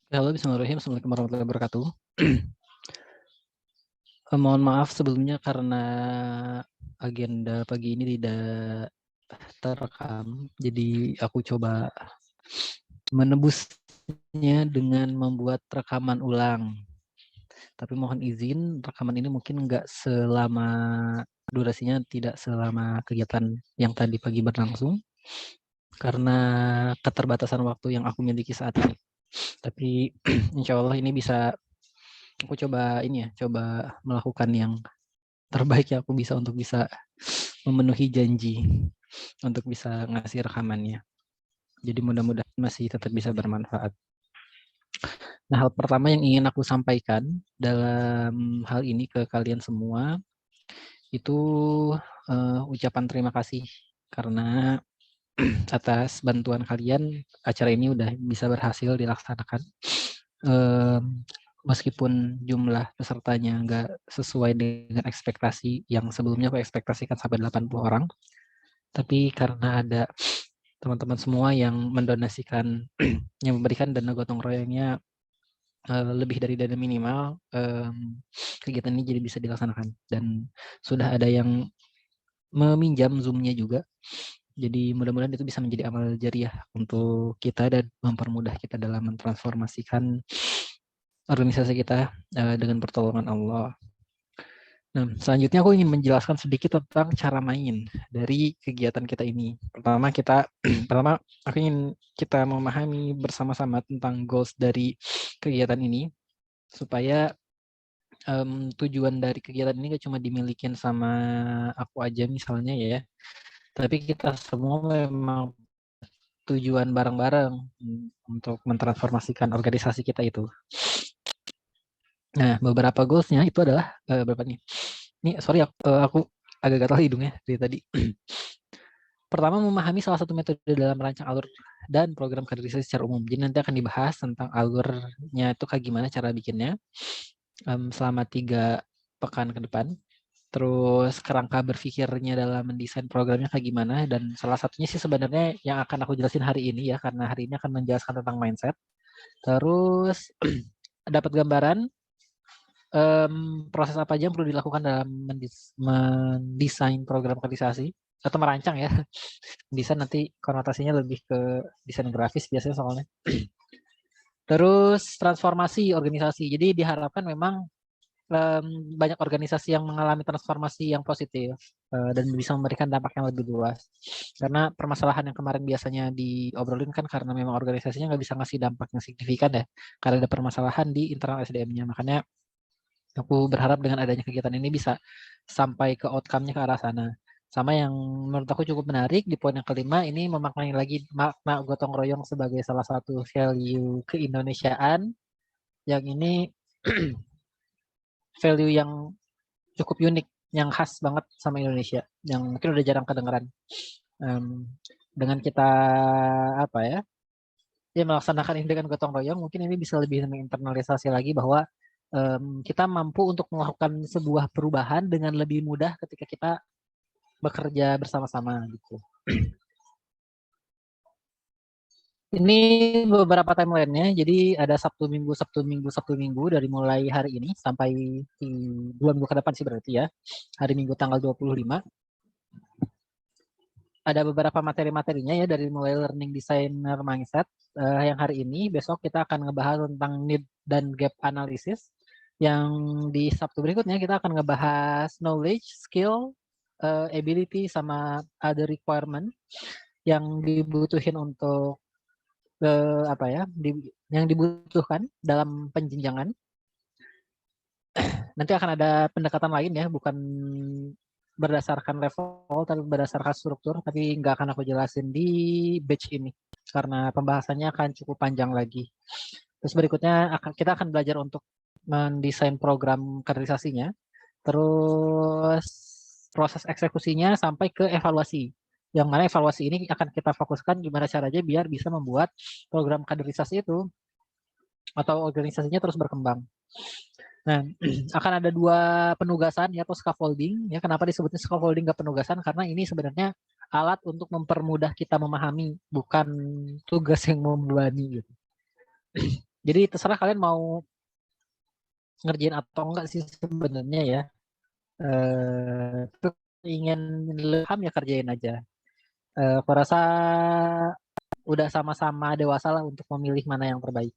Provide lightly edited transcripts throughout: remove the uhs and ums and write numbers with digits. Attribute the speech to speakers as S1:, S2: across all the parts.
S1: Halo, bismillahirrahmanirrahim. Assalamualaikum warahmatullahi wabarakatuh. Mohon maaf sebelumnya karena agenda pagi ini tidak terekam, jadi aku coba menebusnya dengan membuat rekaman ulang. Tapi mohon izin, rekaman ini mungkin durasinya tidak selama kegiatan yang tadi pagi berlangsung, karena keterbatasan waktu yang aku miliki saat ini. Tapi insya Allah ini bisa, aku coba coba melakukan yang terbaik yang aku bisa untuk bisa memenuhi janji untuk bisa ngasih rekamannya. Jadi mudah-mudahan masih tetap bisa bermanfaat. Nah, hal pertama yang ingin aku sampaikan dalam hal ini ke kalian semua itu ucapan terima kasih karena atas bantuan kalian acara ini udah bisa berhasil dilaksanakan. Meskipun jumlah pesertanya nggak sesuai dengan ekspektasi yang sebelumnya aku ekspektasikan sampai 80 orang, tapi karena ada teman-teman semua yang mendonasikan, yang memberikan dana gotong royongnya lebih dari dana minimal, kegiatan ini jadi bisa dilaksanakan. Dan sudah ada yang meminjam Zoom-nya juga. Jadi mudah-mudahan itu bisa menjadi amal jariah untuk kita dan mempermudah kita dalam mentransformasikan organisasi kita dengan pertolongan Allah. Nah, selanjutnya aku ingin menjelaskan sedikit tentang cara main dari kegiatan kita ini. Pertama aku ingin kita memahami bersama-sama tentang goals dari kegiatan ini supaya tujuan dari kegiatan ini gak cuma dimilikin sama aku aja misalnya ya, tapi kita semua memang tujuan bareng-bareng untuk mentransformasikan organisasi kita itu. Nah, beberapa goalsnya itu adalah berapa nih? Ini sorry aku agak gatal hidungnya dari tadi. Pertama, memahami salah satu metode dalam merancang alur dan program kaderisasi secara umum. Jadi nanti akan dibahas tentang alurnya itu kayak gimana cara bikinnya selama 3 pekan ke depan. Terus kerangka berpikirnya dalam mendesain programnya kayak gimana. Dan salah satunya sih sebenarnya yang akan aku jelasin hari ini ya, karena hari ini akan menjelaskan tentang mindset. Terus dapat gambaran proses apa aja yang perlu dilakukan dalam mendesain program kaderisasi atau merancang ya. Desain nanti konotasinya lebih ke desain grafis biasanya soalnya. Terus transformasi organisasi. Jadi diharapkan memang banyak organisasi yang mengalami transformasi yang positif dan bisa memberikan dampak yang lebih luas. Karena permasalahan yang kemarin biasanya diobrolin kan karena memang organisasinya nggak bisa ngasih dampak yang signifikan ya. Karena ada permasalahan di internal SDM-nya. Makanya aku berharap dengan adanya kegiatan ini bisa sampai ke outcome-nya ke arah sana. Sama yang menurut aku cukup menarik di poin yang kelima ini memaknai lagi makna gotong royong sebagai salah satu value keindonesiaan yang ini value yang cukup unik, yang khas banget sama Indonesia, yang mungkin udah jarang kedengeran. Dengan kita apa ya melaksanakan ini dengan gotong royong, mungkin ini bisa lebih menginternalisasi lagi bahwa kita mampu untuk melakukan sebuah perubahan dengan lebih mudah ketika kita bekerja bersama-sama gitu. Ini beberapa timeline-nya. Jadi ada Sabtu Minggu, Sabtu Minggu, Sabtu Minggu dari mulai hari ini sampai 2 minggu ke depan sih berarti ya. Hari Minggu tanggal 25. Ada beberapa materi-materinya ya dari mulai learning designer mindset. Yang hari ini, besok kita akan ngebahas tentang need dan gap analysis. Yang di Sabtu berikutnya kita akan ngebahas knowledge, skill, ability, sama other requirement yang dibutuhin untuk yang dibutuhkan dalam penjenjangan. Nanti akan ada pendekatan lain ya, bukan berdasarkan level tapi berdasarkan struktur, tapi nggak akan aku jelasin di batch ini karena pembahasannya akan cukup panjang lagi. Terus berikutnya kita akan belajar untuk mendesain program kaderisasinya, terus proses eksekusinya sampai ke evaluasi. Yang mana evaluasi ini akan kita fokuskan gimana caranya biar bisa membuat program kaderisasi itu atau organisasinya terus berkembang. Nah, akan ada 2 penugasan ya atau scaffolding. Ya, kenapa disebutnya scaffolding nggak penugasan? Karena ini sebenarnya alat untuk mempermudah kita memahami, bukan tugas yang membebani gitu. Jadi terserah kalian mau ngerjain atau enggak sih sebenarnya ya. Terus ingin paham ya kerjain aja. Aku rasa udah sama-sama dewasa lah untuk memilih mana yang terbaik.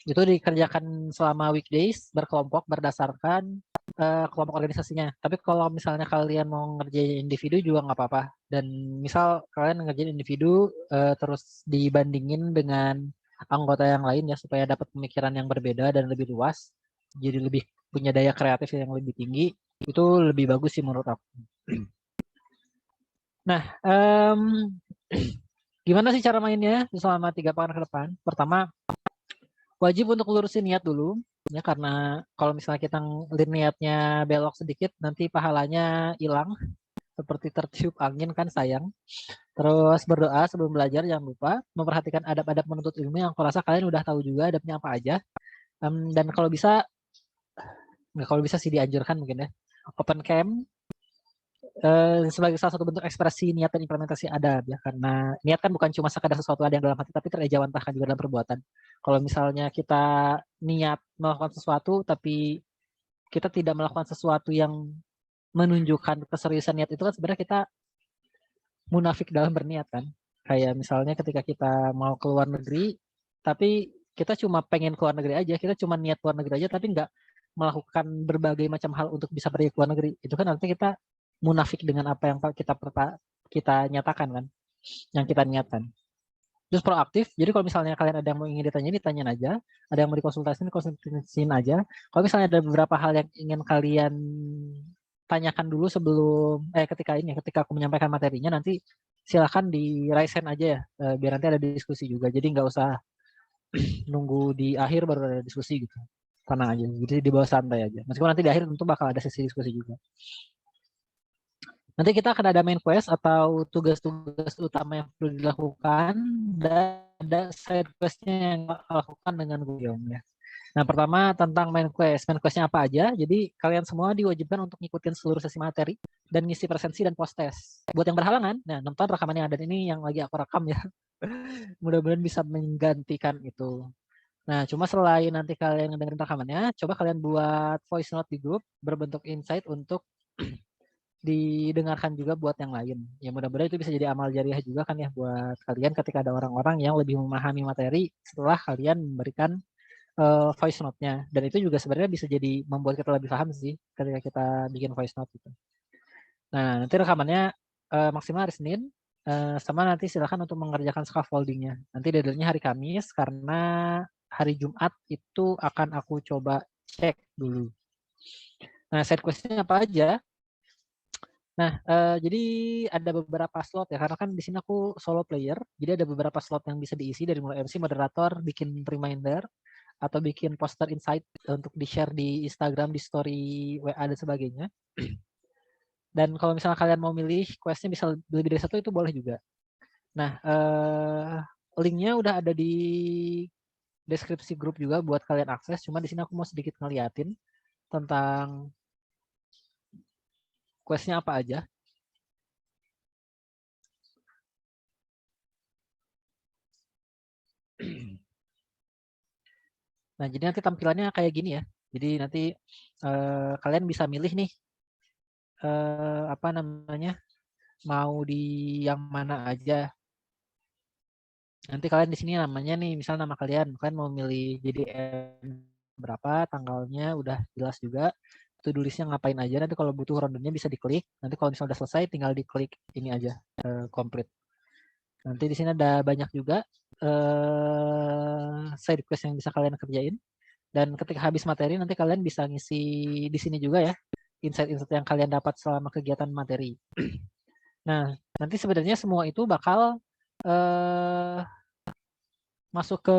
S1: Itu dikerjakan selama weekdays berkelompok berdasarkan kelompok organisasinya. Tapi kalau misalnya kalian mau ngerjain individu juga nggak apa-apa. Dan misal kalian ngerjain individu terus dibandingin dengan anggota yang lain ya supaya dapat pemikiran yang berbeda dan lebih luas. Jadi lebih punya daya kreatif yang lebih tinggi. Itu lebih bagus sih menurut aku. Nah, gimana sih cara mainnya selama 3 pekan ke depan? Pertama, wajib untuk lurusin niat dulu. Ya, karena kalau misalnya kita niatnya belok sedikit, nanti pahalanya hilang. Seperti tertiup angin kan sayang. Terus berdoa sebelum belajar, jangan lupa. Memperhatikan adab-adab menuntut ilmu yang aku rasa kalian udah tahu juga adabnya apa aja. Dan kalau bisa, nggak kalau bisa sih dianjurkan mungkin ya. Open camp sebagai salah satu bentuk ekspresi niat dan implementasi adab ya, karena niat kan bukan cuma sekadar sesuatu ada yang dalam hati tapi terejawantahkan juga dalam perbuatan. Kalau misalnya kita niat melakukan sesuatu tapi kita tidak melakukan sesuatu yang menunjukkan keseriusan niat itu kan sebenarnya kita munafik dalam berniat kan. Kayak misalnya ketika kita mau keluar negeri tapi kita cuma pengen keluar negeri aja, kita cuma niat keluar negeri aja tapi nggak melakukan berbagai macam hal untuk bisa pergi keluar negeri. Itu kan nanti kita munafik dengan apa yang kita nyatakan kan, yang kita niatkan. Terus proaktif, jadi kalau misalnya kalian ada yang mau ingin ditanyain aja, ada yang mau dikonsultasiin aja. Kalau misalnya ada beberapa hal yang ingin kalian tanyakan dulu sebelum ketika aku menyampaikan materinya, nanti silakan di raise hand aja ya, biar nanti ada diskusi juga. Jadi nggak usah nunggu di akhir baru ada diskusi gitu. Tenang aja, jadi di bawah santai aja. Meskipun nanti di akhir tentu bakal ada sesi diskusi juga. Nanti kita akan ada main quest atau tugas-tugas utama yang perlu dilakukan dan ada side questnya yang dilakukan dengan Guillaume ya. Nah, pertama tentang main quest. Main questnya apa aja? Jadi kalian semua diwajibkan untuk ngikutin seluruh sesi materi dan ngisi presensi dan post test. Buat yang berhalangan, nah nonton rekaman yang ada ini yang lagi aku rekam ya. Mudah-mudahan bisa menggantikan itu. Nah, cuma selain nanti kalian dengerin rekamannya, coba kalian buat voice note di grup berbentuk insight untuk didengarkan juga buat yang lain. Ya mudah-mudahan itu bisa jadi amal jariah juga kan ya buat kalian ketika ada orang-orang yang lebih memahami materi setelah kalian memberikan voice note-nya. Dan itu juga sebenarnya bisa jadi membuat kita lebih paham sih ketika kita bikin voice note itu. Nah, nanti rekamannya maksimal hari Senin, sama nanti silakan untuk mengerjakan scaffolding-nya. Nanti deadline-nya hari Kamis karena hari Jumat itu akan aku coba cek dulu. Nah, side quest-nya apa aja? Nah, jadi ada beberapa slot ya, karena kan di sini aku solo player, jadi ada beberapa slot yang bisa diisi dari mulai MC, moderator, bikin reminder, atau bikin poster insight untuk di-share di Instagram, di story WA dan sebagainya. Dan kalau misalnya kalian mau milih questnya bisa lebih dari satu itu boleh juga. Nah, linknya udah ada di deskripsi grup juga buat kalian akses. Cuma di sini aku mau sedikit ngeliatin tentang questnya apa aja. Nah, jadi nanti tampilannya kayak gini ya. Jadi nanti kalian bisa milih nih apa namanya, mau di yang mana aja. Nanti kalian di sini namanya nih, misal nama kalian mau milih jadi berapa, tanggalnya udah jelas juga. To-do list-nya ngapain aja. Nanti kalau butuh rundown-nya bisa diklik. Nanti kalau misalnya udah selesai, tinggal diklik ini aja, complete. Nanti di sini ada banyak juga side quest yang bisa kalian kerjain. Dan ketika habis materi nanti kalian bisa ngisi di sini juga ya insight-insight yang kalian dapat selama kegiatan materi. Nah, nanti sebenarnya semua itu bakal masuk ke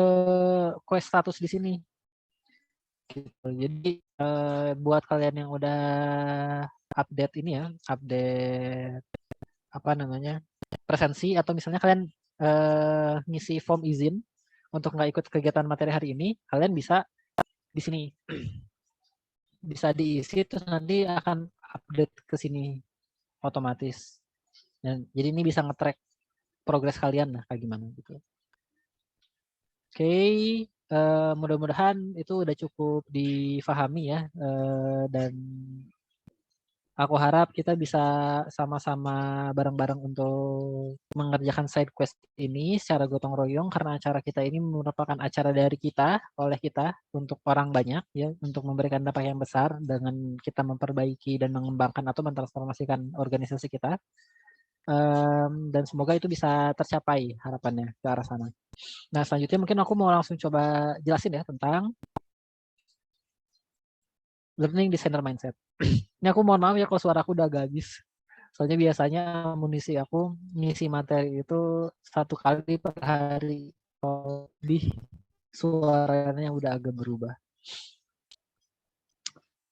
S1: quest status di sini. Gitu. Jadi buat kalian yang udah update ini ya, update apa namanya presensi atau misalnya kalian ngisi form izin untuk nggak ikut kegiatan materi hari ini, kalian bisa di sini bisa diisi terus nanti akan update ke sini otomatis. Dan jadi ini bisa nge-track progres kalian lah kayak gimana gitu. Mudah-mudahan itu udah cukup difahami ya, dan aku harap kita bisa sama-sama bareng-bareng untuk mengerjakan side quest ini secara gotong royong, karena acara kita ini merupakan acara dari kita, oleh kita, untuk orang banyak ya, untuk memberikan dampak yang besar dengan kita memperbaiki dan mengembangkan atau mentransformasikan organisasi kita. Dan semoga itu bisa tercapai harapannya ke arah sana. Nah, selanjutnya mungkin aku mau langsung coba jelasin ya tentang learning designer mindset. Ini aku mohon maaf ya kalau suara aku udah agak habis. Soalnya biasanya amunisi aku ngisi materi itu 1 kali per hari. Lebih suaranya udah agak berubah.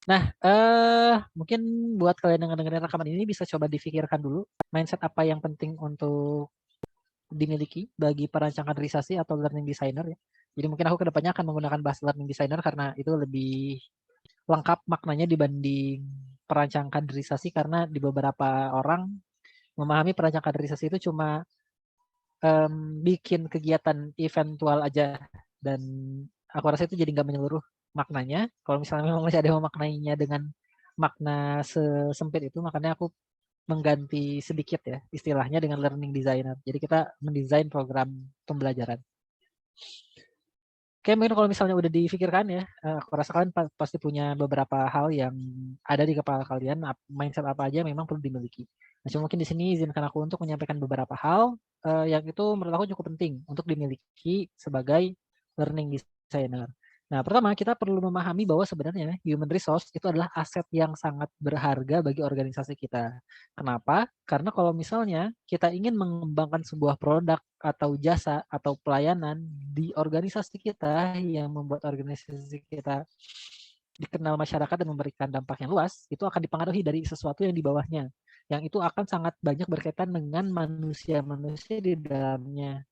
S1: Nah, mungkin buat kalian yang dengerin rekaman ini bisa coba difikirkan dulu mindset apa yang penting untuk dimiliki bagi perancang kaderisasi atau learning designer ya. Jadi mungkin aku kedepannya akan menggunakan bahasa learning designer karena itu lebih lengkap maknanya dibanding perancang kaderisasi, karena di beberapa orang memahami perancang kaderisasi itu cuma bikin kegiatan eventual aja, dan aku rasa itu jadi nggak menyeluruh maknanya. Kalau misalnya memang masih ada yang memaknainya dengan makna sesempit itu, makanya aku mengganti sedikit ya istilahnya dengan learning designer. Jadi kita mendesain program pembelajaran. Oke, mungkin kalau misalnya udah difikirkan ya, aku rasa kalian pasti punya beberapa hal yang ada di kepala kalian, mindset apa aja yang memang perlu dimiliki. Nah, cuma mungkin di sini izinkan aku untuk menyampaikan beberapa hal yang itu menurut aku cukup penting untuk dimiliki sebagai learning designer. Nah, pertama kita perlu memahami bahwa sebenarnya human resource itu adalah aset yang sangat berharga bagi organisasi kita. Kenapa? Karena kalau misalnya kita ingin mengembangkan sebuah produk atau jasa atau pelayanan di organisasi kita yang membuat organisasi kita dikenal masyarakat dan memberikan dampak yang luas, itu akan dipengaruhi dari sesuatu yang di bawahnya. Yang itu akan sangat banyak berkaitan dengan manusia-manusia di dalamnya.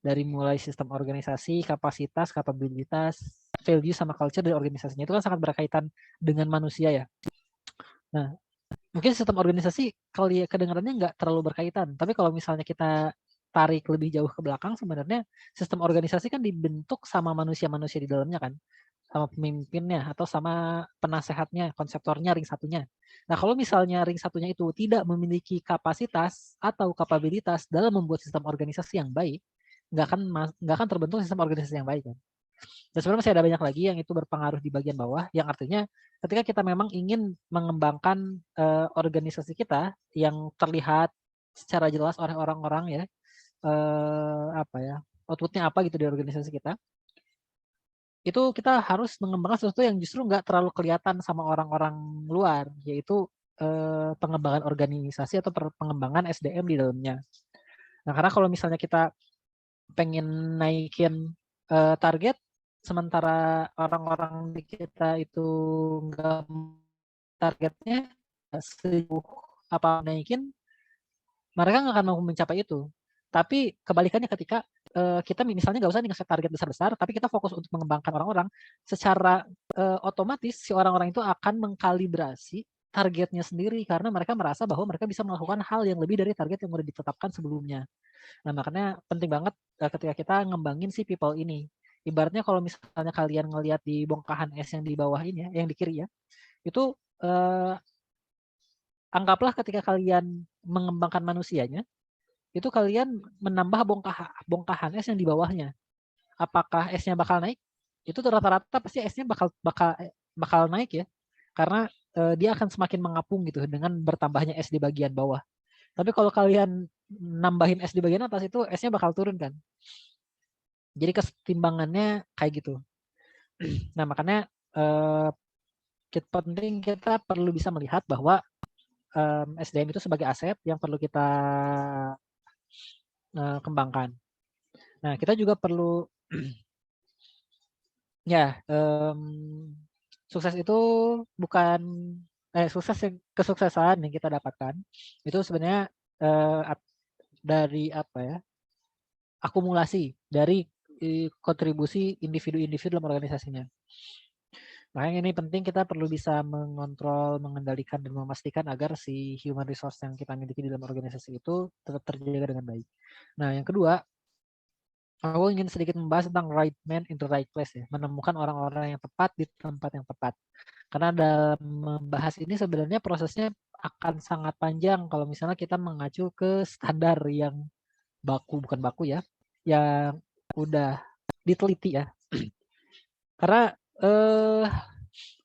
S1: Dari mulai sistem organisasi, kapasitas, kapabilitas, value sama culture dari organisasinya itu kan sangat berkaitan dengan manusia ya. Nah, mungkin sistem organisasi kali kedengarannya nggak terlalu berkaitan, tapi kalau misalnya kita tarik lebih jauh ke belakang, sebenarnya sistem organisasi kan dibentuk sama manusia-manusia di dalamnya kan, sama pemimpinnya atau sama penasehatnya, konseptornya, ring satunya. Nah, kalau misalnya ring satunya itu tidak memiliki kapasitas atau kapabilitas dalam membuat sistem organisasi yang baik, nggak akan terbentuk sistem organisasi yang baik kan. Dan sebenarnya masih ada banyak lagi yang itu berpengaruh di bagian bawah, yang artinya ketika kita memang ingin mengembangkan organisasi kita yang terlihat secara jelas oleh orang-orang ya, apa ya, outputnya apa gitu di organisasi kita, itu kita harus mengembangkan sesuatu yang justru nggak terlalu kelihatan sama orang-orang luar, yaitu pengembangan organisasi atau pengembangan SDM di dalamnya. Nah, karena kalau misalnya kita pengen naikin target, sementara orang-orang di kita itu nggak targetnya sejauh apa naikin, mereka nggak akan mau mencapai itu. Tapi kebalikannya ketika kita misalnya nggak usah ngasih target besar-besar, tapi kita fokus untuk mengembangkan orang-orang, secara otomatis si orang-orang itu akan mengkalibrasi targetnya sendiri karena mereka merasa bahwa mereka bisa melakukan hal yang lebih dari target yang sudah ditetapkan sebelumnya. Nah, makanya penting banget ketika kita ngembangin si people ini. Ibaratnya kalau misalnya kalian ngelihat di bongkahan es yang di bawah ini ya, yang di kiri ya, itu anggaplah ketika kalian mengembangkan manusianya, itu kalian menambah bongkahan es yang di bawahnya. Apakah esnya bakal naik? Itu rata-rata pasti esnya bakal naik ya, karena dia akan semakin mengapung gitu dengan bertambahnya es di bagian bawah. Tapi kalau kalian nambahin es di bagian atas, itu esnya bakal turun kan. Jadi kesetimbangannya kayak gitu. Nah, makanya penting kita perlu bisa melihat bahwa SDM itu sebagai aset yang perlu kita kembangkan. Nah, kita juga perlu ya sukses itu bukan kesuksesan yang kita dapatkan itu sebenarnya dari apa ya, akumulasi dari kontribusi individu-individu dalam organisasinya. Makanya ini penting, kita perlu bisa mengontrol, mengendalikan, dan memastikan agar si human resource yang kita miliki di dalam organisasi itu tetap terjaga dengan baik. Nah, yang kedua, Aku ingin sedikit membahas tentang right man in the right place ya, menemukan orang-orang yang tepat di tempat yang tepat. Karena dalam membahas ini sebenarnya prosesnya akan sangat panjang kalau misalnya kita mengacu ke standar yang bukan baku ya, yang udah diteliti ya. Karena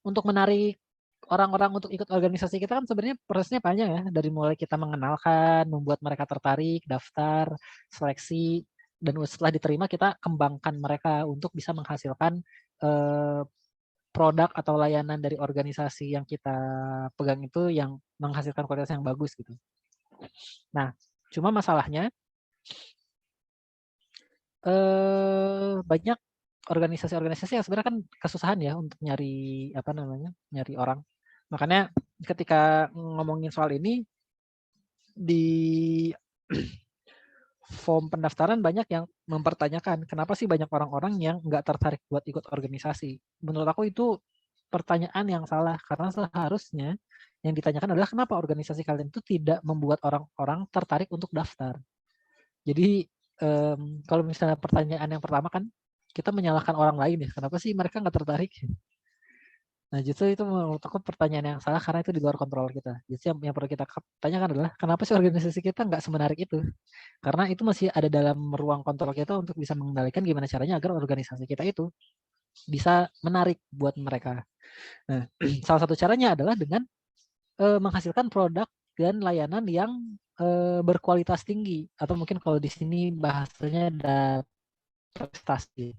S1: untuk menarik orang-orang untuk ikut organisasi kita kan sebenarnya prosesnya panjang ya, dari mulai kita mengenalkan, membuat mereka tertarik, daftar, seleksi, dan setelah diterima kita kembangkan mereka untuk bisa menghasilkan produk atau layanan dari organisasi yang kita pegang itu yang menghasilkan kualitas yang bagus gitu. Nah, cuma masalahnya banyak organisasi-organisasi yang sebenarnya kan kesusahan ya untuk nyari nyari orang. Makanya ketika ngomongin soal ini di form pendaftaran banyak yang mempertanyakan kenapa sih banyak orang-orang yang nggak tertarik buat ikut organisasi. Menurut aku itu pertanyaan yang salah karena seharusnya yang ditanyakan adalah kenapa organisasi kalian itu tidak membuat orang-orang tertarik untuk daftar. Jadi kalau misalnya pertanyaan yang pertama kan kita menyalahkan orang lain ya, kenapa sih mereka nggak tertarik? Nah justru itu menurut aku pertanyaan yang salah karena itu di luar kontrol kita. Jadi yang perlu kita tanyakan adalah kenapa sih organisasi kita nggak semenarik itu? Karena itu masih ada dalam ruang kontrol kita untuk bisa mengendalikan gimana caranya agar organisasi kita itu bisa menarik buat mereka. Nah, salah satu caranya adalah dengan menghasilkan produk dan layanan yang berkualitas tinggi atau mungkin kalau di sini bahasanya ada prestasi.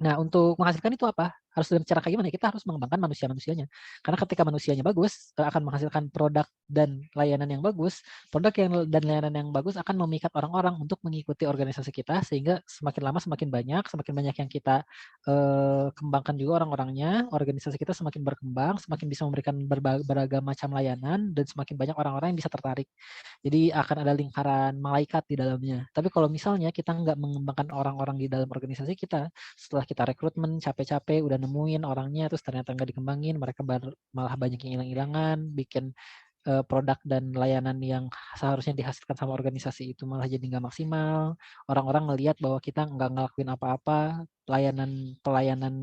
S1: Nah, untuk menghasilkan itu apa? Harus dengan cara kayak gimana? Kita harus mengembangkan manusia-manusianya. Karena ketika manusianya bagus, akan menghasilkan produk dan layanan yang bagus. Produk dan layanan yang bagus akan memikat orang-orang untuk mengikuti organisasi kita, sehingga semakin lama semakin banyak yang kita kembangkan juga orang-orangnya. Organisasi kita semakin berkembang, semakin bisa memberikan beragam macam layanan, dan semakin banyak orang-orang yang bisa tertarik. Jadi akan ada lingkaran malaikat di dalamnya. Tapi kalau misalnya kita nggak mengembangkan orang-orang di dalam organisasi kita, setelah kita rekrutmen capek-capek udah nemuin orangnya terus ternyata nggak dikembangin, mereka malah banyak yang hilang-hilangan, bikin produk dan layanan yang seharusnya dihasilkan sama organisasi itu malah jadi nggak maksimal. Orang-orang ngelihat bahwa kita nggak ngelakuin apa-apa, pelayanan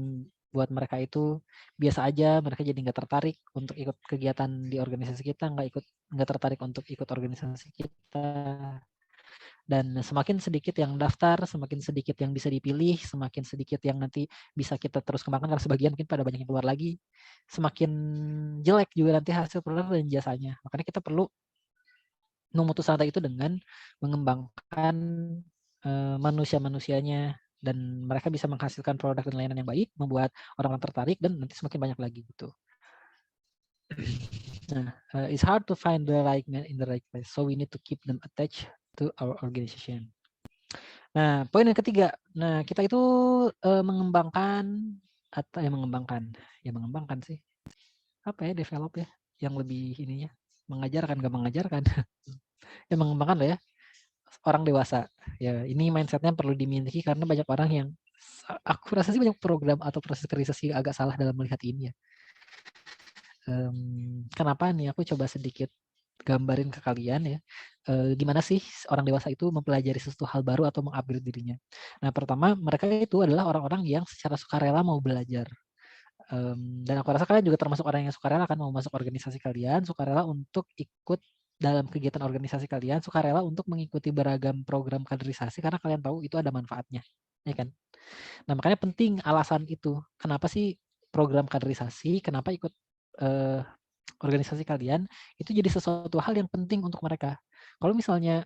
S1: buat mereka itu biasa aja, mereka jadi nggak tertarik untuk ikut kegiatan di organisasi kita, nggak tertarik untuk ikut organisasi kita. Dan semakin sedikit yang daftar, semakin sedikit yang bisa dipilih, semakin sedikit yang nanti bisa kita terus kembangkan, karena sebagian mungkin pada banyak yang keluar lagi, semakin jelek juga nanti hasil produk dan jasanya. Makanya kita perlu memutus rantai itu dengan mengembangkan manusia-manusianya, dan mereka bisa menghasilkan produk dan layanan yang baik, membuat orang-orang tertarik, dan nanti semakin banyak lagi gitu. Nah, it's hard to find the right man in the right place, so we need to keep them attached to our organization. Nah, poin yang ketiga, nah kita itu mengembangkan atau mengembangkan sih, apa ya, develop ya, yang lebih ininya, mengajarkan, gak mengajarkan, ya mengembangkan lah ya, orang dewasa. Ya ini mindsetnya perlu dimiliki karena banyak orang yang, aku rasa sih banyak program atau proses organisasi agak salah dalam melihat ini ya. Kenapa nih, aku coba sedikit gambarin ke kalian ya, gimana sih orang dewasa itu mempelajari sesuatu hal baru atau mengupgrade dirinya. Nah, pertama mereka itu adalah orang-orang yang secara sukarela mau belajar. Dan aku rasa kalian juga termasuk orang yang sukarela kan, mau masuk organisasi kalian, sukarela untuk ikut dalam kegiatan organisasi kalian, sukarela untuk mengikuti beragam program kaderisasi karena kalian tahu itu ada manfaatnya, ya kan? Nah, makanya penting alasan itu. Kenapa sih program kaderisasi, kenapa ikut organisasi kalian, itu jadi sesuatu hal yang penting untuk mereka. Kalau misalnya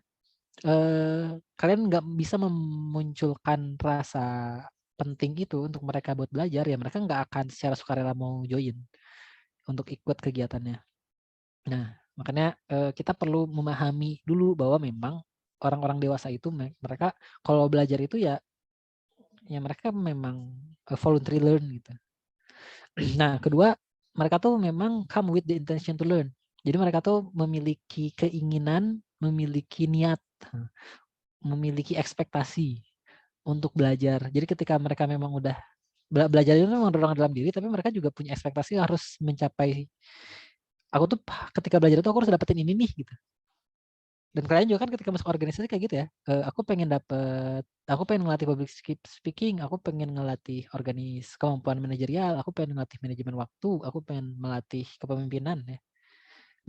S1: kalian nggak bisa memunculkan rasa penting itu untuk mereka buat belajar, ya mereka nggak akan secara sukarela mau join untuk ikut kegiatannya. Nah, makanya kita perlu memahami dulu bahwa memang orang-orang dewasa itu mereka kalau belajar itu ya mereka memang voluntary learn gitu. Nah, kedua, mereka tuh memang come with the intention to learn. Jadi mereka tuh memiliki keinginan, memiliki niat, memiliki ekspektasi untuk belajar. Jadi ketika mereka memang udah belajar itu memang dorong dalam diri, tapi mereka juga punya ekspektasi harus mencapai, aku tuh ketika belajar itu aku harus dapetin ini nih gitu. Dan kalian juga kan ketika masuk organisasi kayak gitu ya, aku pengen ngelatih public speaking, aku pengen ngelatih kemampuan manajerial, aku pengen ngelatih manajemen waktu, aku pengen melatih kepemimpinan ya.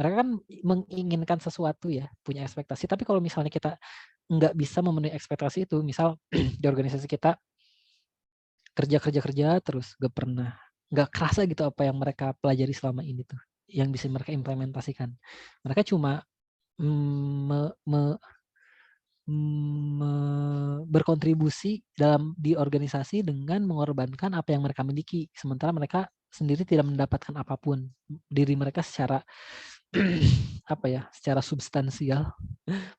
S1: Mereka kan menginginkan sesuatu ya, punya ekspektasi. Tapi kalau misalnya kita nggak bisa memenuhi ekspektasi itu, misal di organisasi kita kerja terus nggak kerasa gitu apa yang mereka pelajari selama ini tuh, yang bisa mereka implementasikan. Mereka cuma me- me- berkontribusi di organisasi dengan mengorbankan apa yang mereka miliki, sementara mereka sendiri tidak mendapatkan apapun diri mereka secara apa ya, secara substansial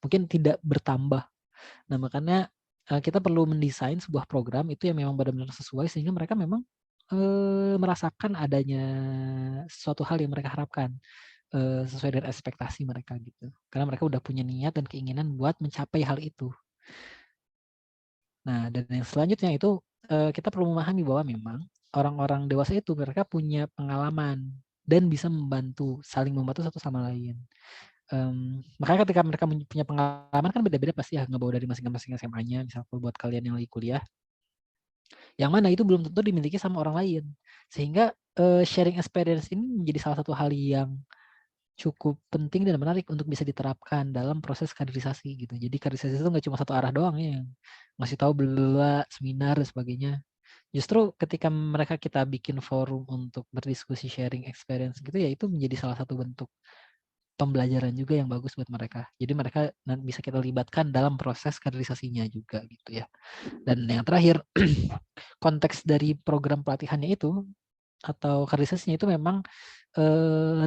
S1: mungkin tidak bertambah. Nah makanya kita perlu mendesain sebuah program itu yang memang benar-benar sesuai sehingga mereka memang merasakan adanya suatu hal yang mereka harapkan sesuai dengan ekspektasi mereka gitu. Karena mereka udah punya niat dan keinginan buat mencapai hal itu. Nah, dan yang selanjutnya itu kita perlu memahami bahwa memang orang-orang dewasa itu mereka punya pengalaman dan bisa saling membantu satu sama lain. Makanya ketika mereka punya pengalaman kan beda-beda pasti ya, ngebawa dari masing-masing SMA-nya, misalnya buat kalian yang lagi kuliah, yang mana itu belum tentu dimiliki sama orang lain. Sehingga sharing experience ini menjadi salah satu hal yang cukup penting dan menarik untuk bisa diterapkan dalam proses kaderisasi gitu. Jadi kaderisasi itu nggak cuma satu arah doang ya, ngasih tahu bla seminar dan sebagainya. Justru ketika kita bikin forum untuk berdiskusi sharing experience gitu ya, itu menjadi salah satu bentuk pembelajaran juga yang bagus buat mereka. Jadi mereka bisa kita libatkan dalam proses kaderisasinya juga gitu ya. Dan yang terakhir, konteks dari program pelatihannya itu atau kaderisasinya itu memang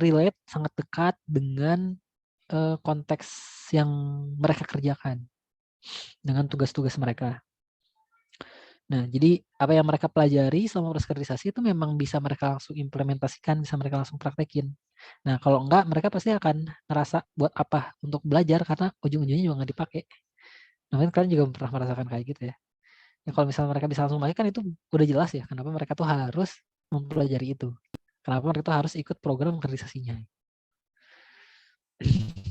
S1: relate sangat dekat dengan konteks yang mereka kerjakan dengan tugas-tugas mereka. Nah, jadi apa yang mereka pelajari selama proses kaderisasi itu memang bisa mereka langsung implementasikan, bisa mereka langsung praktekin. Nah, kalau enggak, mereka pasti akan ngerasa buat apa untuk belajar karena ujung-ujungnya juga nggak dipakai. Nah, mungkin kalian juga pernah merasakan kayak gitu ya. Ya kalau misalnya mereka bisa langsung pakai kan itu udah jelas ya kenapa mereka tuh harus mempelajari itu. Kenapa mereka tuh harus ikut program kaderisasinya.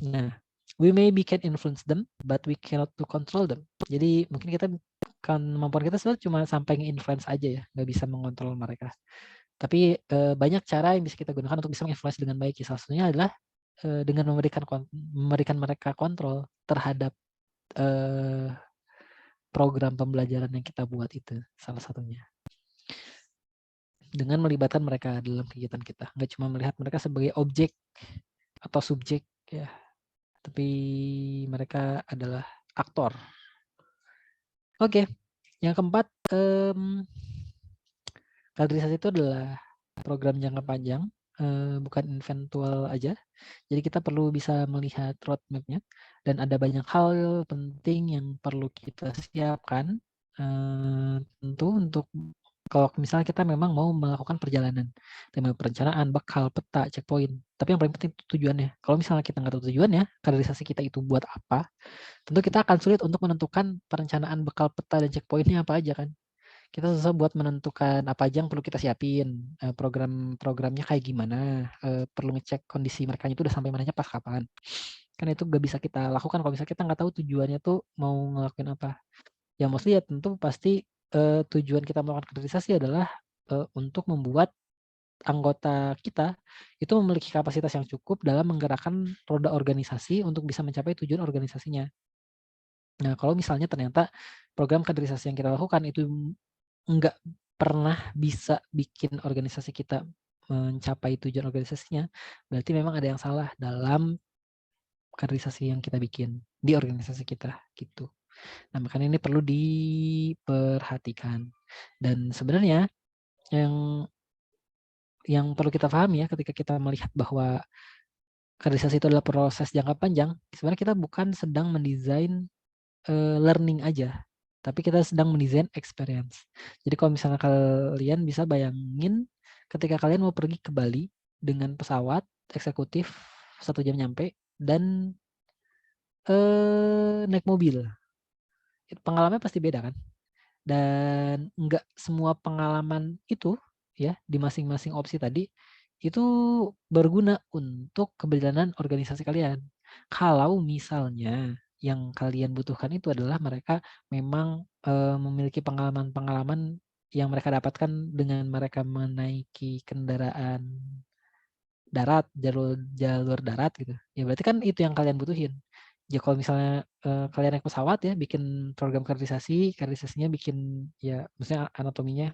S1: Nah, we maybe can influence them, but we cannot to control them. Jadi mungkin kemampuan kita sebenarnya cuma sampai nge-influence aja ya, nggak bisa mengontrol mereka. Tapi banyak cara yang bisa kita gunakan untuk bisa menginfluence dengan baik. Salah satunya adalah dengan memberikan mereka kontrol terhadap program pembelajaran yang kita buat itu, salah satunya. Dengan melibatkan mereka dalam kegiatan kita, nggak cuma melihat mereka sebagai objek atau subjek ya, tapi mereka adalah aktor. Oke, yang keempat, kaderisasi itu adalah program jangka panjang, bukan eventual aja. Jadi kita perlu bisa melihat roadmap-nya dan ada banyak hal penting yang perlu kita siapkan, tentu untuk kalau misalnya kita memang mau melakukan perjalanan, tema perencanaan, bekal, peta, checkpoint. Tapi yang paling penting itu tujuannya. Kalau misalnya kita nggak tahu tujuannya, kaderisasi kita itu buat apa, tentu kita akan sulit untuk menentukan perencanaan, bekal, peta, dan checkpointnya apa aja kan. Kita susah buat menentukan apa aja yang perlu kita siapin, program-programnya kayak gimana, perlu ngecek kondisi mereka itu udah sampai mananya pas kapan. Kan itu gak bisa kita lakukan kalau misalnya kita nggak tahu tujuannya tuh mau ngelakuin apa. Yang mostly ya tentu pasti tujuan kita melakukan kaderisasi adalah untuk membuat anggota kita itu memiliki kapasitas yang cukup dalam menggerakkan roda organisasi untuk bisa mencapai tujuan organisasinya. Nah, kalau misalnya ternyata program kaderisasi yang kita lakukan itu nggak pernah bisa bikin organisasi kita mencapai tujuan organisasinya, berarti memang ada yang salah dalam kaderisasi yang kita bikin di organisasi kita gitu. Nah, makanya ini perlu diperhatikan. Dan sebenarnya yang perlu kita pahami ya ketika kita melihat bahwa kaderisasi itu adalah proses jangka panjang, sebenarnya kita bukan sedang mendesain learning aja, tapi kita sedang mendesain experience. Jadi kalau misalnya kalian bisa bayangin ketika kalian mau pergi ke Bali dengan pesawat eksekutif 1 jam nyampe dan naik mobil, pengalamannya pasti beda kan? Dan nggak semua pengalaman itu ya di masing-masing opsi tadi itu berguna untuk keberjalanan organisasi kalian. Kalau misalnya yang kalian butuhkan itu adalah mereka memang memiliki pengalaman-pengalaman yang mereka dapatkan dengan mereka menaiki kendaraan darat, jalur darat gitu. Ya berarti kan itu yang kalian butuhin. Ya kalau misalnya kalian naik pesawat ya, bikin program kaderisasinya bikin ya, maksudnya analoginya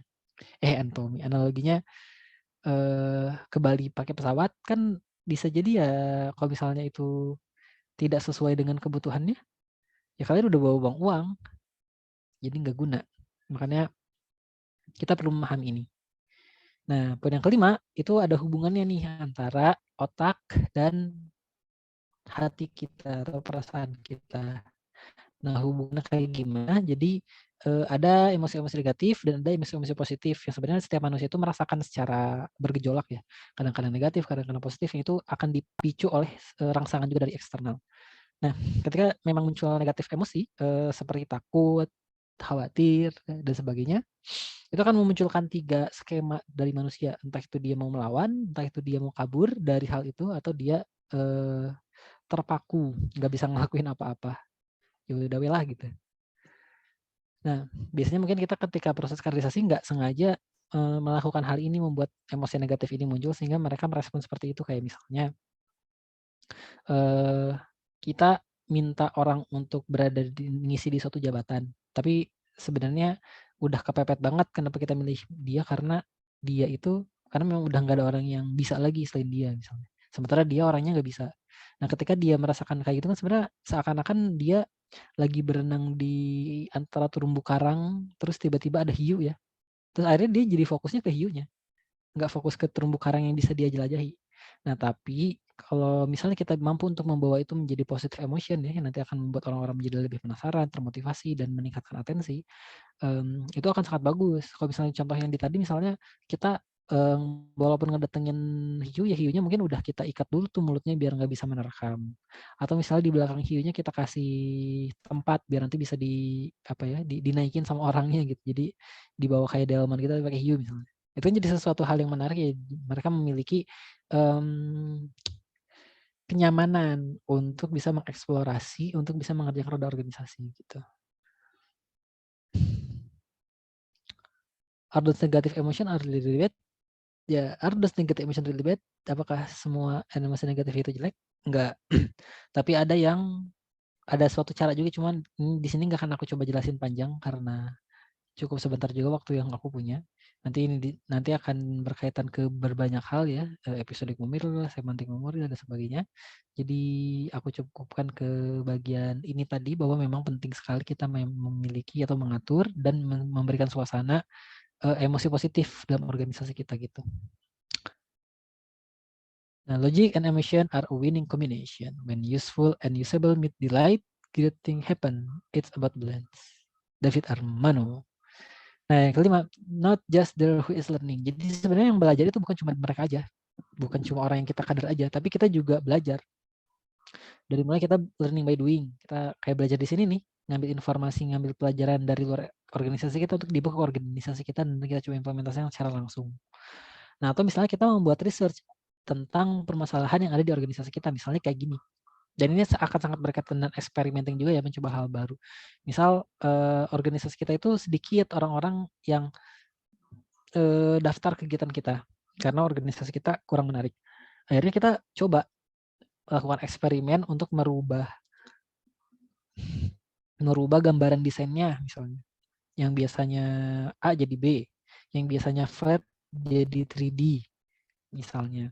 S1: ke Bali pakai pesawat kan bisa jadi ya kalau misalnya itu tidak sesuai dengan kebutuhannya, ya kalian udah bawa uang, jadi nggak guna. Makanya kita perlu memahami ini. Nah, poin yang kelima itu ada hubungannya nih antara otak dan hati kita atau perasaan kita. Nah, hubungannya kayak gimana? Jadi ada emosi-emosi negatif dan ada emosi-emosi positif yang sebenarnya setiap manusia itu merasakan secara bergejolak ya. Kadang-kadang negatif, kadang-kadang positif, yang itu akan dipicu oleh rangsangan juga dari eksternal. Nah, ketika memang muncul negatif emosi seperti takut, khawatir, dan sebagainya, itu akan memunculkan 3 skema dari manusia. Entah itu dia mau melawan, entah itu dia mau kabur dari hal itu, atau dia terpaku, nggak bisa ngelakuin apa-apa. Ya udah lah gitu. Nah, biasanya mungkin kita ketika proses kaderisasi nggak sengaja melakukan hal ini membuat emosi negatif ini muncul sehingga mereka merespon seperti itu. Kayak misalnya kita minta orang untuk berada ngisi di suatu jabatan, tapi sebenarnya udah kepepet banget kenapa kita milih dia karena memang udah nggak ada orang yang bisa lagi selain dia misalnya. Sementara dia orangnya nggak bisa. Nah, ketika dia merasakan kayak gitu kan sebenarnya seakan-akan dia lagi berenang di antara terumbu karang, terus tiba-tiba ada hiu ya. Terus akhirnya dia jadi fokusnya ke hiunya, nggak fokus ke terumbu karang yang bisa dia jelajahi. Nah, tapi kalau misalnya kita mampu untuk membawa itu menjadi positive emotion ya, yang nanti akan membuat orang-orang menjadi lebih penasaran, termotivasi, dan meningkatkan atensi, itu akan sangat bagus. Kalau misalnya contoh yang di tadi misalnya kita walaupun ngedatengin hiu, ya hiunya mungkin udah kita ikat dulu tuh mulutnya biar nggak bisa menerkam. Atau misalnya di belakang hiunya kita kasih tempat biar nanti bisa dinaikin sama orangnya gitu. Jadi dibawa kayak delman kita pakai hiu misalnya. Itu jadi sesuatu hal yang menarik ya. Mereka memiliki kenyamanan untuk bisa mengeksplorasi, untuk bisa mengerjakan roda organisasi gitu. Are those negative emotion are really bad? Ya, are those negative emotion really bad? Apakah semua emosi negatif itu jelek? Enggak. Tapi ada suatu cara juga, cuman di sini nggak akan aku coba jelasin panjang karena cukup sebentar juga waktu yang aku punya. Nanti akan berkaitan ke berbanyak hal ya, episodik memori, semantik memori dan sebagainya. Jadi aku cukupkan ke bagian ini tadi bahwa memang penting sekali kita memiliki atau mengatur dan memberikan suasana emosi positif dalam organisasi kita gitu. Nah, logic and emotion are a winning combination. When useful and usable meet delight, good thing happen. It's about balance. David Armano. Nah, yang kelima, not just the who is learning. Jadi sebenarnya yang belajar itu bukan cuma mereka aja. Bukan cuma orang yang kita kader aja, tapi kita juga belajar. Dari mulai kita learning by doing. Kita kayak belajar di sini nih, ngambil informasi, ngambil pelajaran dari luar organisasi kita untuk dibawa ke organisasi kita dan kita coba implementasikan secara langsung. Nah, atau misalnya kita membuat research tentang permasalahan yang ada di organisasi kita, misalnya kayak gini. Dan ini akan sangat berkaitan dengan experimenting juga ya, mencoba hal baru. Misal organisasi kita itu sedikit orang-orang yang daftar kegiatan kita karena organisasi kita kurang menarik. Akhirnya kita coba lakukan eksperimen untuk merubah gambaran desainnya misalnya. Yang biasanya A jadi B, yang biasanya flat jadi 3D misalnya.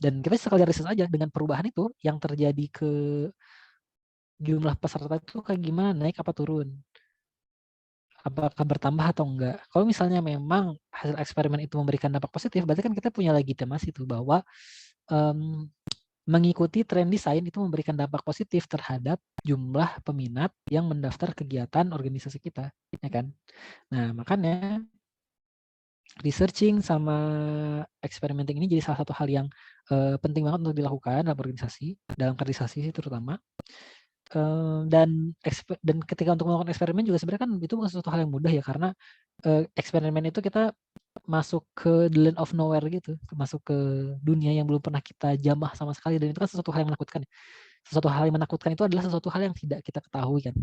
S1: Dan kita sekali riset aja dengan perubahan itu yang terjadi ke jumlah peserta itu kayak gimana, naik apa turun, apakah bertambah atau enggak. Kalau misalnya memang hasil eksperimen itu memberikan dampak positif, berarti kan kita punya legitimasi itu bahwa mengikuti tren desain itu memberikan dampak positif terhadap jumlah peminat yang mendaftar kegiatan organisasi kita, ya kan? Nah, makanya researching sama experimenting ini jadi salah satu hal yang penting banget untuk dilakukan dalam organisasi, dalam kaderisasi terutama. Dan ketika untuk melakukan eksperimen juga sebenarnya kan itu bukan sesuatu hal yang mudah ya, karena eksperimen itu kita masuk ke the land of nowhere gitu, masuk ke dunia yang belum pernah kita jamah sama sekali, dan itu kan sesuatu hal yang menakutkan ya. Sesuatu hal yang menakutkan itu adalah sesuatu hal yang tidak kita ketahui kan.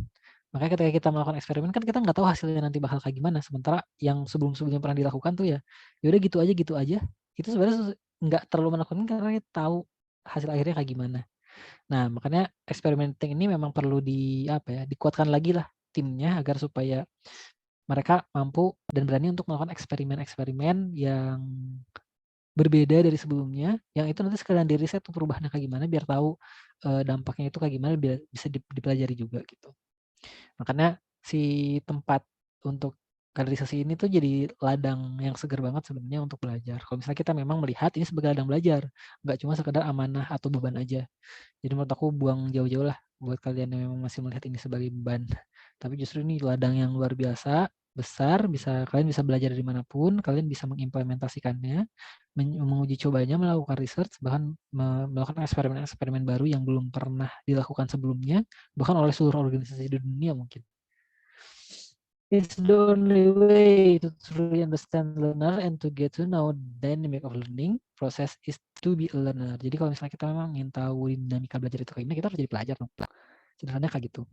S1: Makanya ketika kita melakukan eksperimen kan kita nggak tahu hasilnya nanti bakal kayak gimana. Sementara yang sebelum-sebelumnya pernah dilakukan tuh ya udah gitu aja. Itu sebenarnya nggak terlalu menakutkan karena kita tahu hasil akhirnya kayak gimana. Nah, makanya experimenting ini memang perlu dikuatkan lagi lah timnya agar supaya mereka mampu dan berani untuk melakukan eksperimen-eksperimen yang berbeda dari sebelumnya, yang itu nanti sekalian di-riset tuh perubahannya kayak gimana biar tahu, dampaknya itu kayak gimana biar bisa dipelajari juga gitu. Makanya si tempat untuk kaderisasi ini tuh jadi ladang yang segar banget sebenarnya untuk belajar. Kalau misalnya kita memang melihat ini sebagai ladang belajar, nggak cuma sekedar amanah atau beban aja. Jadi menurut aku buang jauh-jauh lah buat kalian yang memang masih melihat ini sebagai beban. Tapi justru ini ladang yang luar biasa, besar, kalian bisa belajar dari manapun, kalian bisa mengimplementasikannya, menguji cobanya, melakukan research, bahkan melakukan eksperimen-eksperimen baru yang belum pernah dilakukan sebelumnya, bahkan oleh seluruh organisasi di dunia mungkin. It's the only way to truly understand learner and to get to know dynamic of learning process is to be a learner. Jadi kalau misalnya kita memang ingin tahu dinamika belajar itu kayak gimana, kita harus jadi pelajar dong. Sederhananya kayak gitu.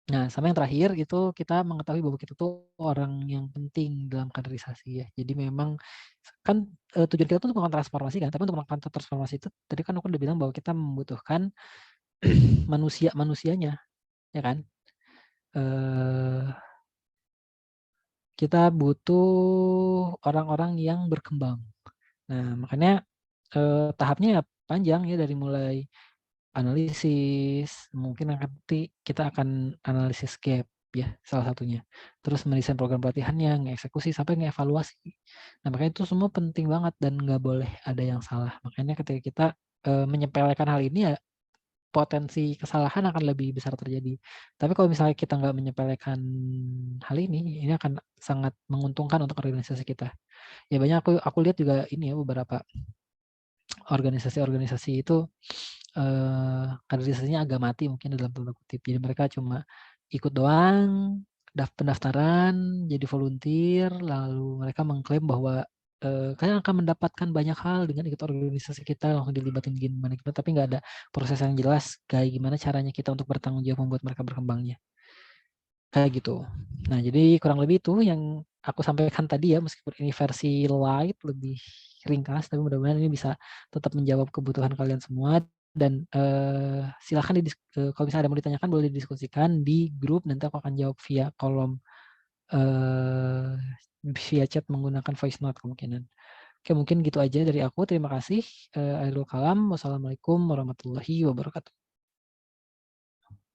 S1: Nah, sama yang terakhir itu kita mengetahui bahwa kita tuh orang yang penting dalam kaderisasi ya. Jadi memang kan tujuan kita tuh untuk melakukan transformasi kan, tapi untuk melakukan transformasi itu tadi kan aku udah bilang bahwa kita membutuhkan manusianya, ya kan? Kita butuh orang-orang yang berkembang. Nah, makanya tahapnya ya panjang ya, dari mulai analisis, mungkin nanti kita akan analisis gap ya salah satunya. Terus mendesain program pelatihannya, ngeksekusi sampai ngeevaluasi. Nah, makanya itu semua penting banget dan nggak boleh ada yang salah. Makanya ketika kita menyepelekan hal ini ya potensi kesalahan akan lebih besar terjadi. Tapi kalau misalnya kita nggak menyepelekan hal ini akan sangat menguntungkan untuk organisasi kita. Ya banyak aku lihat juga ini ya beberapa organisasi-organisasi itu kaderisasinya agak mati mungkin dalam tanda kutip. Jadi mereka cuma ikut doang, pendaftaran, jadi volunteer, lalu mereka mengklaim bahwa kalian akan mendapatkan banyak hal dengan ikut organisasi kita, langsung dilibatin gimana gimana, tapi nggak ada proses yang jelas kayak gimana caranya kita untuk bertanggung jawab membuat mereka berkembangnya. Kayak gitu. Nah, jadi kurang lebih itu yang aku sampaikan tadi ya, meskipun ini versi light, lebih ringkas, tapi mudah-mudahan ini bisa tetap menjawab kebutuhan kalian semua. Dan silakan kalau misalnya ada yang mau ditanyakan boleh didiskusikan di grup, nanti aku akan jawab via kolom via chat menggunakan voice note kemungkinan. Oke, mungkin gitu aja dari aku. Terima kasih. Akhirul kalam. Wassalamualaikum warahmatullahi wabarakatuh.